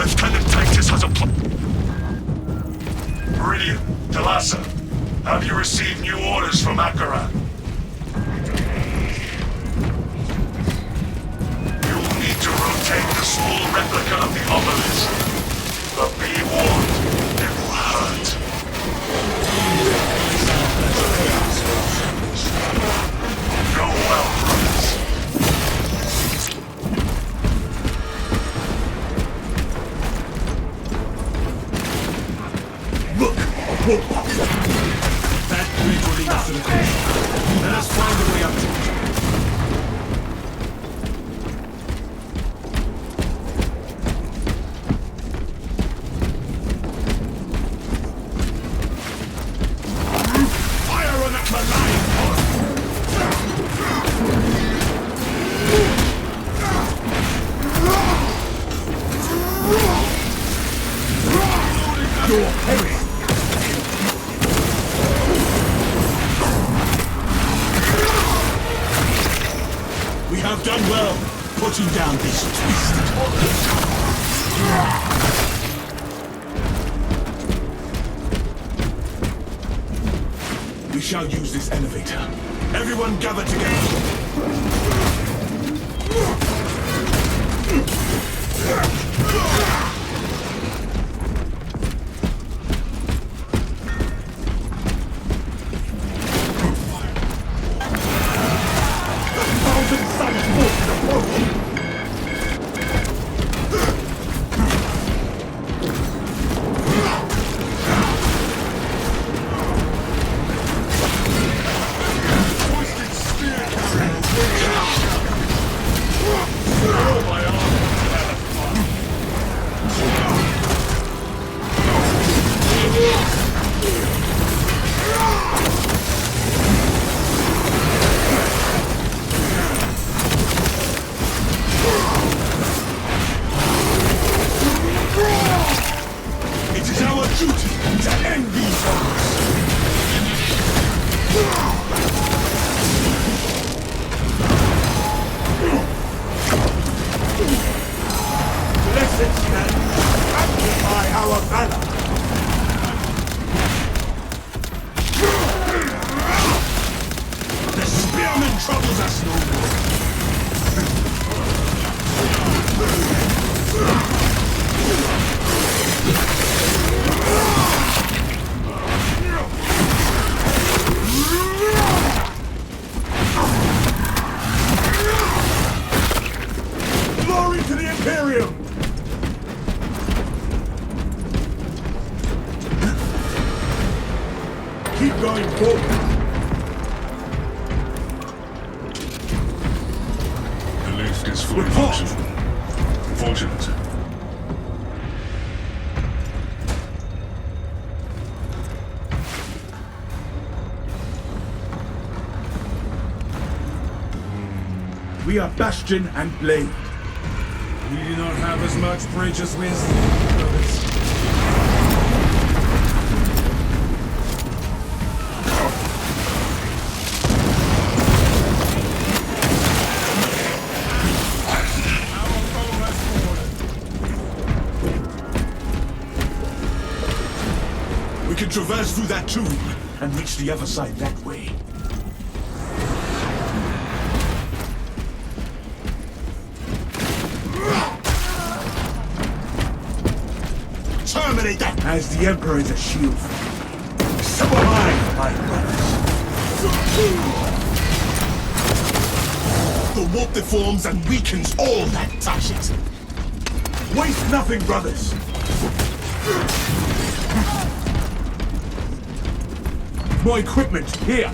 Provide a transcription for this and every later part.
Lieutenant Titus has a plan. Meridian, Delasa, have you received new orders from Akaran? You will need to rotate the small replica of the obelisk. But be warned, it will hurt. Go well, brothers. Look! That bridge will lead us to the coast. Let us find a way up to it. Fire on that malign one! Your perish! We have done well putting down this twisted We shall use this elevator. Everyone gather together. It is our duty to end these horrors. Blessed stand, amplify our valor. The spearman troubles us no more. Glory to the Imperium! Keep going forward. The lift is fully Report. functional. Fortunate. We are Bastion and Blade. We do not have as much bridge as wisdom, brothers. We can traverse through that tomb and reach the other side that way. Terminate that! As the Emperor is a shield for me, so am I, my brothers. The warp deforms and weakens all that touch it. Waste nothing, brothers! More equipment, here!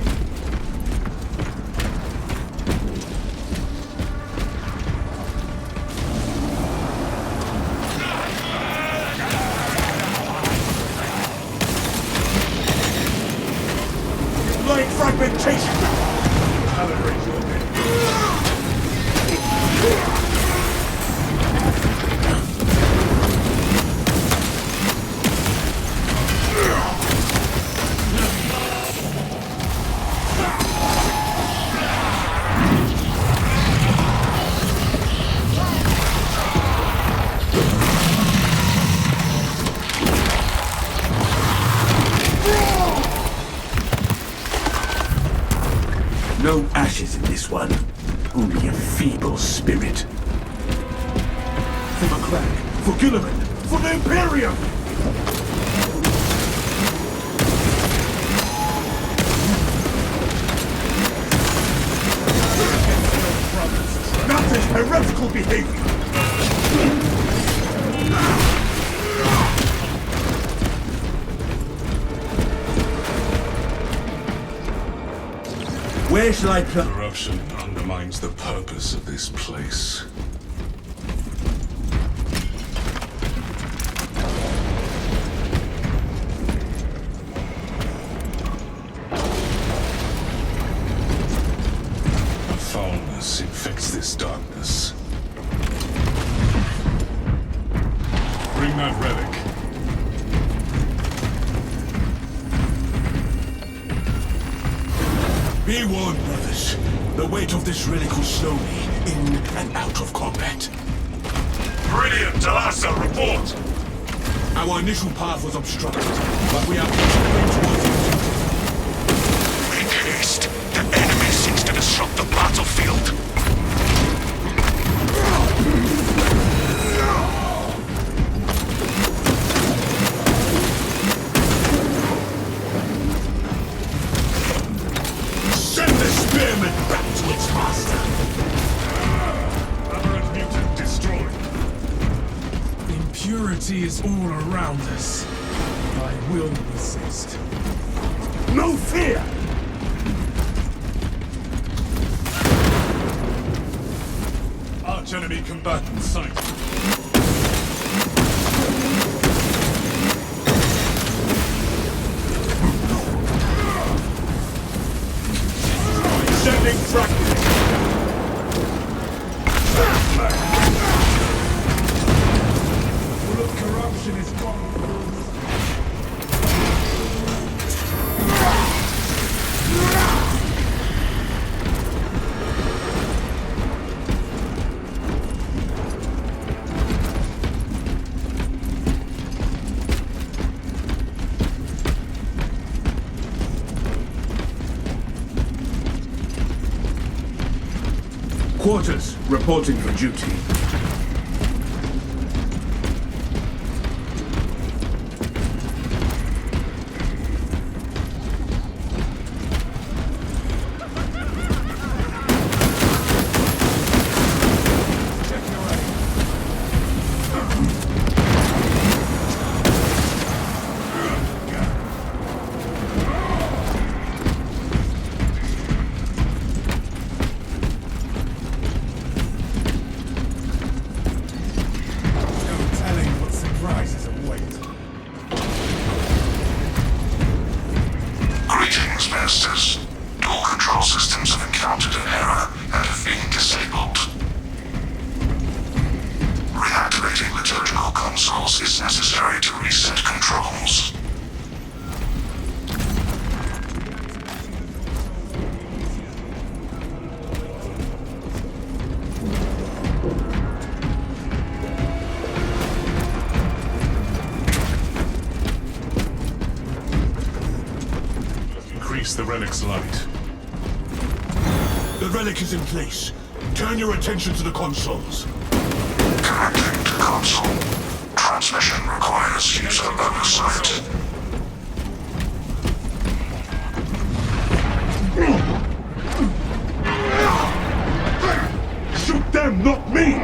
Light fragmentation! Calibrate your men. ashes in this one. Only a feeble spirit. For the clan, for Gilliman, for the Imperium! That is heretical behavior! Where shall I plant? Corruption undermines the purpose of this place. A foulness infects this darkness. Bring that relic. Be warned, brothers. The weight of this relic will slow me in and out of combat. Brilliant! Talasa, report! Our initial path was obstructed, but we are continuing towards it. Make haste! The enemy seeks to disrupt the battlefield! Send the spearman back to its master! Aberrant mutant destroyed. Impurity is all around us. I will resist. No fear! Arch enemy combatant sighted. Sending fragments! Full of corruption is gone. Quarters, reporting for duty. Greetings, Masters. All control systems have encountered an error and have been disabled. Reactivating liturgical consoles is necessary to reset controls. Increase the relic's light. The relic is in place. Turn your attention to the consoles. Connecting to console. Transmission requires user oversight. Shoot them, not me!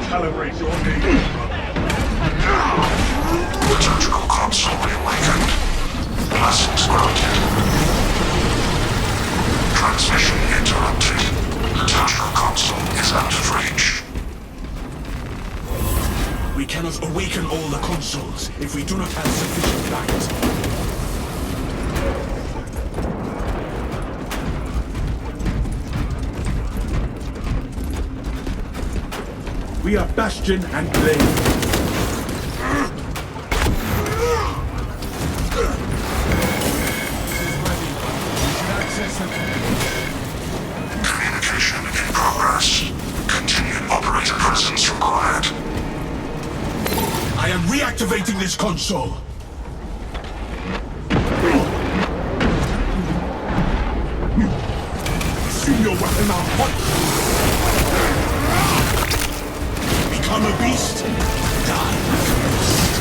Calibrate your game. Liturgical console reawakened. Blessings granted. Transmission interrupted. Liturgical console is out of reach. We cannot awaken all the consoles if we do not have sufficient light. We are Bastion and Blade. Communication in progress. Continued operator presence required. I am reactivating this this console. Swing your weapon out once. Become a beast. Die first.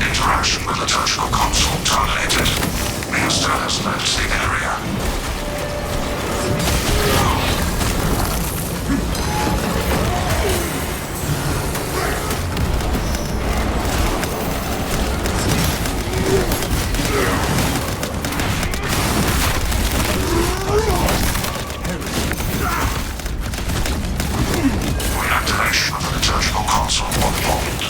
Interaction with liturgical console terminated. Master has left the area. Reactivation of the liturgical console on hold.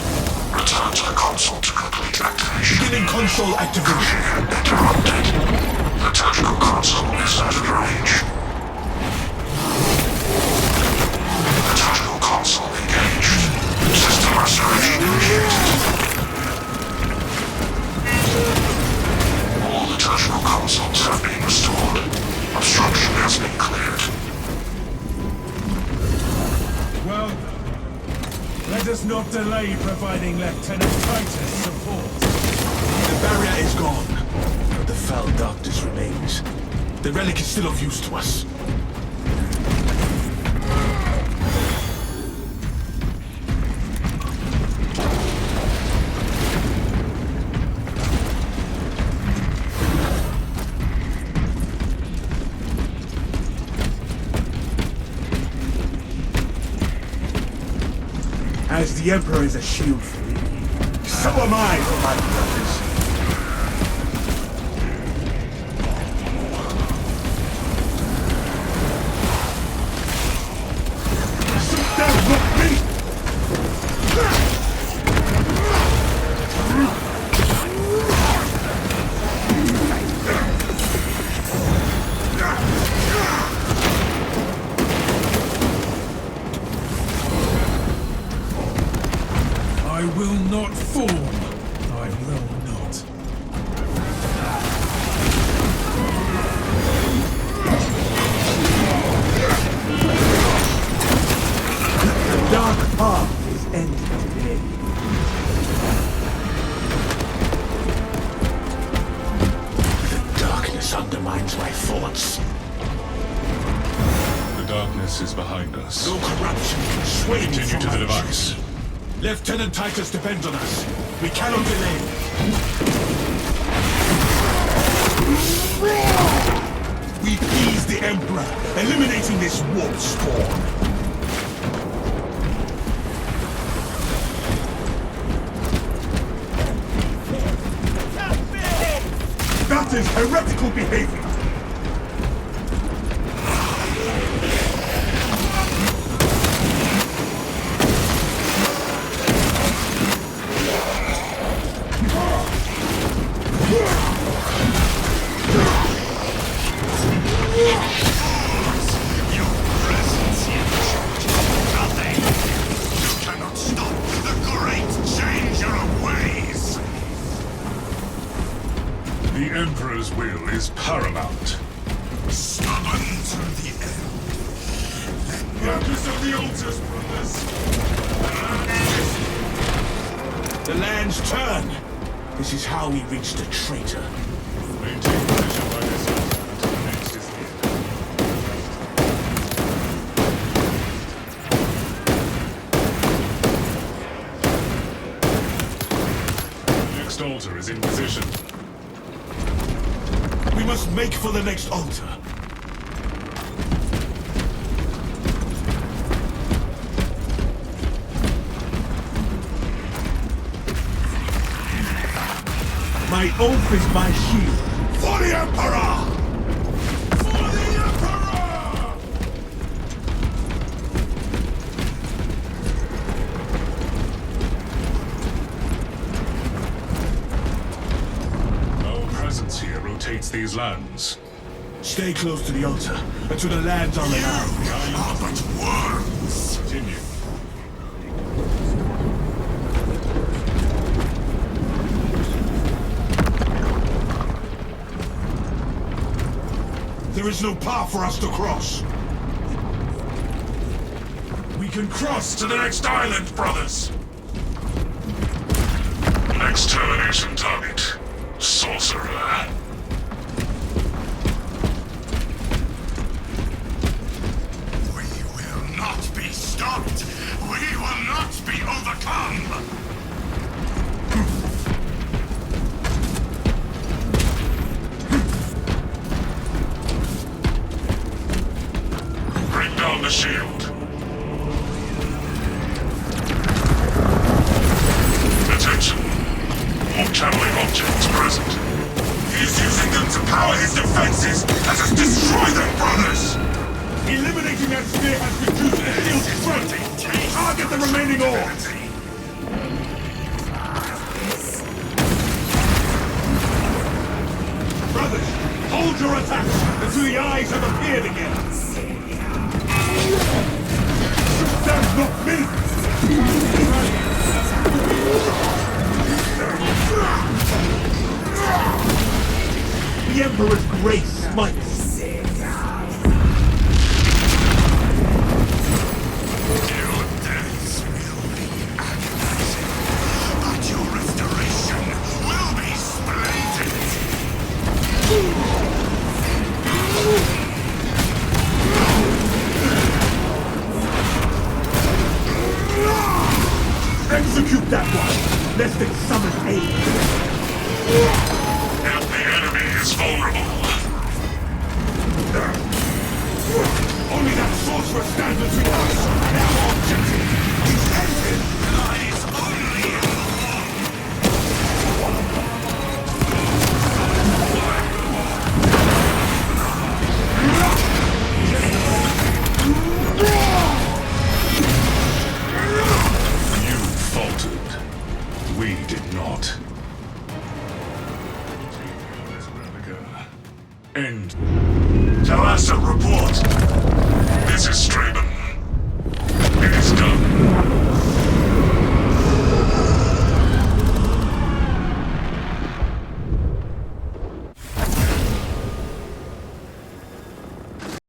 Return to the console to complete activation. Beginning console activation. Interrupted. Liturgical console is out of range. Liturgical console engaged. System restoration initiated. All liturgical consoles have been restored. Obstruction has been cleared. Well, let us not delay providing Lieutenant Titus support. The barrier is gone, but the foul darkness remains. The relic is still of use to us. As the Emperor is a shield for me, so am I for my brothers. Sit down, look me! I will not fall. I will not. The dark path is ended today. The darkness undermines my thoughts. The darkness is behind us. No corruption can sway me Continue from to the my device. duty. Lieutenant Titus depends on us. We cannot delay. We please the Emperor, eliminating this warp spawn. That is heretical behavior. The Emperor's will is paramount. Stubborn to the end. Focus on the altars, brothers. The lands turn. This is how we reach the traitor. Maintain position by this altar until the next is near. The next altar is in position. We must make for the next altar. My oath is my shield. For the Emperor! For the Emperor! Our presence here rotates these lands. Stay close to the altar until the lands are renowned. Are but worms. Continue. There is no path for us to cross. We can cross To the next island, brothers. Next termination target. Sorcerer. We will not be stopped! We will not be overcome! Bring down the shield. Attention. More channeling objects present. He's using them to power his defenses. Let us destroy them, brothers! Eliminating that sphere has reduced the shield's strength. Target the remaining orbs. Brothers, hold your attacks until the eyes have appeared again. That's not me! The Emperor's grace smites. Your deaths will be agonizing, but your restoration will be splendid! Execute that one, lest it